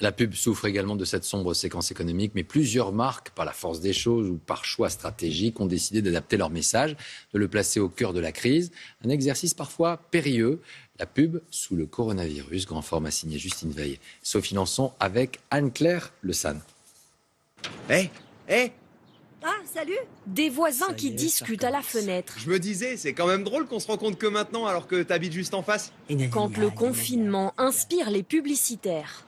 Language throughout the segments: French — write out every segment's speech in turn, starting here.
La pub souffre également de cette sombre séquence économique, mais plusieurs marques, par la force des choses ou par choix stratégique, ont décidé d'adapter leur message, de le placer au cœur de la crise. Un exercice parfois périlleux. La pub sous le coronavirus. Grand format signé Justine Veil. Sophie Lançon avec Anne-Claire Le San. Hé, hé! Ah, salut! Des voisins qui discutent à la fenêtre. Je me disais, c'est quand même drôle qu'on se rencontre que maintenant alors que t'habites juste en face. Quand le confinement inspire les publicitaires.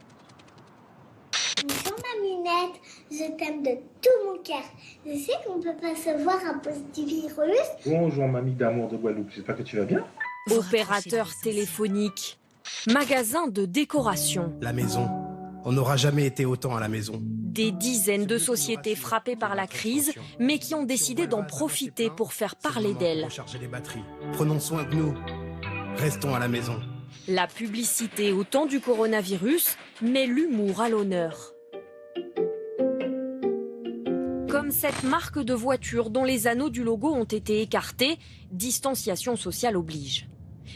Bonjour Maminette, je t'aime de tout mon cœur. Je sais qu'on ne peut pas se voir à cause du virus. Bonjour mamie d'amour de Guadeloupe, j'espère que tu vas bien. Opérateur téléphonique, magasin de décoration. La maison. On n'aura jamais été autant à la maison. Des dizaines de sociétés frappées par la crise, mais qui ont décidé d'en profiter pour faire parler d'elles. Recharger les batteries. Prenons soin de nous. Restons à la maison. La publicité au temps du coronavirus met l'humour à l'honneur. Comme cette marque de voiture dont les anneaux du logo ont été écartés, distanciation sociale oblige.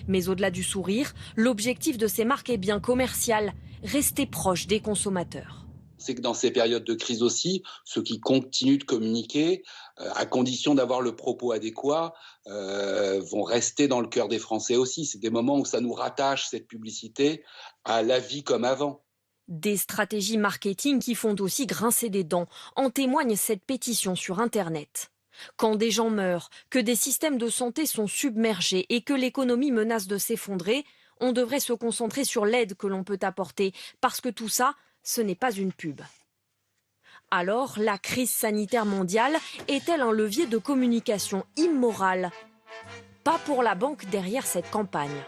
Mais au-delà du sourire, l'objectif de ces marques est bien commercial, rester proche des consommateurs. C'est que dans ces périodes de crise aussi, ceux qui continuent de communiquer, à condition d'avoir le propos adéquat, vont rester dans le cœur des Français aussi. C'est des moments où ça nous rattache, cette publicité, à la vie comme avant. Des stratégies marketing qui font aussi grincer des dents. En témoigne cette pétition sur Internet. Quand des gens meurent, que des systèmes de santé sont submergés et que l'économie menace de s'effondrer, on devrait se concentrer sur l'aide que l'on peut apporter, parce que tout ça, ce n'est pas une pub. Alors, la crise sanitaire mondiale est-elle un levier de communication immorale? Pas pour la banque derrière cette campagne.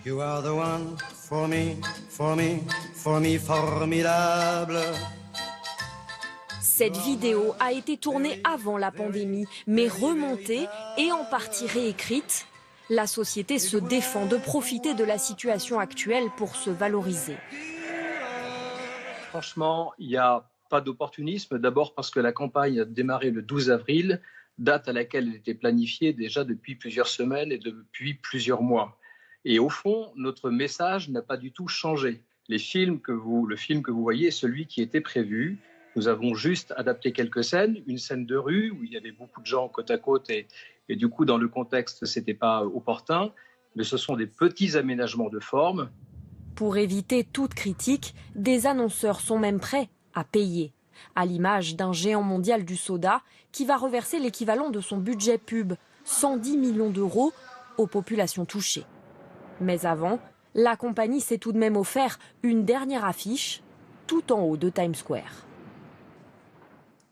You are the one for me, for me, for me, formidable. Cette vidéo a été tournée avant la pandémie, mais remontée et en partie réécrite. La société se défend de profiter de la situation actuelle pour se valoriser. Franchement, il n'y a pas d'opportunisme. D'abord parce que la campagne a démarré le 12 avril, date à laquelle elle était planifiée déjà depuis plusieurs semaines et depuis plusieurs mois. Et au fond, notre message n'a pas du tout changé. Le film que vous voyez est celui qui était prévu. Nous avons juste adapté quelques scènes, une scène de rue où il y avait beaucoup de gens côte à côte et du coup, dans le contexte, ce n'était pas opportun. Mais ce sont des petits aménagements de forme. Pour éviter toute critique, des annonceurs sont même prêts à payer. À l'image d'un géant mondial du soda qui va reverser l'équivalent de son budget pub, 110 millions d'euros, aux populations touchées. Mais avant, la compagnie s'est tout de même offert une dernière affiche, tout en haut de Times Square.